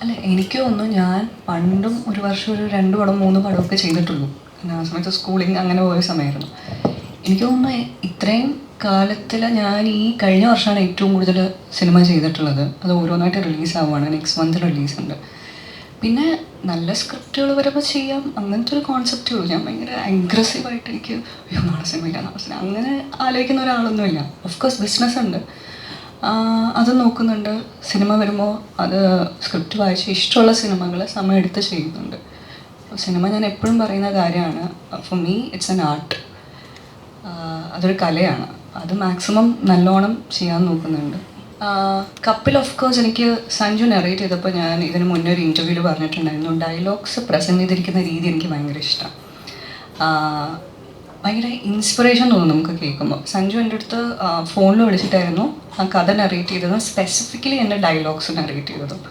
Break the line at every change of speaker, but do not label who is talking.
അല്ല എനിക്ക് തോന്നുന്നു ഞാൻ പണ്ടും ഒരു വർഷം ഒരു 2 പടം 3 പടമൊക്കെ ചെയ്തിട്ടുള്ളൂ. പിന്നെ ആ സമയത്ത് സ്കൂളിങ് അങ്ങനെ പോയ സമയമായിരുന്നു. എനിക്ക് തോന്നുന്നു ഇത്രയും കാലത്തിൽ ഞാൻ ഈ കഴിഞ്ഞ വർഷമാണ് ഏറ്റവും കൂടുതൽ സിനിമ ചെയ്തിട്ടുള്ളത്. അത് ഓരോന്നായിട്ട് റിലീസാവുകയാണ്. Next month റിലീസുണ്ട്. പിന്നെ നല്ല സ്ക്രിപ്റ്റുകൾ വരുമ്പോൾ ചെയ്യാം അങ്ങനത്തെ ഒരു കോൺസെപ്റ്റേ ഉള്ളൂ. ഞാൻ ഭയങ്കര അഗ്രസീവായിട്ട് എനിക്ക് അയ്യോ നാളെ സിനിമയില്ല നാളെ സിനിമ അങ്ങനെ ആലോചിക്കുന്ന ഒരാളൊന്നുമില്ല. ഓഫ് കോഴ്സ് ബിസിനസ്സുണ്ട്, അത് നോക്കുന്നുണ്ട്. സിനിമ വരുമ്പോൾ അത് സ്ക്രിപ്റ്റ് വായിച്ച് ഇഷ്ടമുള്ള സിനിമകൾ സമയം എടുത്ത് ചെയ്യുന്നുണ്ട്. സിനിമ ഞാൻ എപ്പോഴും പറയുന്ന കാര്യമാണ്, for me it's an art. അതൊരു കലയാണ്. അത് മാക്സിമം നല്ലോണം ചെയ്യാൻ നോക്കുന്നുണ്ട്. കപ്പിൽ ഓഫ് കോഴ്സ് എനിക്ക് സഞ്ജു നറേറ്റ് ചെയ്തപ്പോൾ ഞാൻ ഇതിന് മുന്നേ ഒരു ഇൻ്റർവ്യൂവിൽ പറഞ്ഞിട്ടുണ്ടായിരുന്നു, ഡയലോഗ്സ് പ്രസൻറ്റ് ചെയ്തിരിക്കുന്ന രീതി എനിക്ക് ഭയങ്കര ഇഷ്ടമാണ്. ഭയങ്കര ഇൻസ്പിറേഷൻ തോന്നും നമുക്ക് കേൾക്കുമ്പോൾ. സഞ്ജു എൻ്റെ അടുത്ത് ഫോണിൽ വിളിച്ചിട്ടായിരുന്നു ആ കഥ നറേറ്റ് ചെയ്തതും സ്പെസിഫിക്കലി എൻ്റെ ഡയലോഗ്സ് നറേറ്റ് ചെയ്തതും.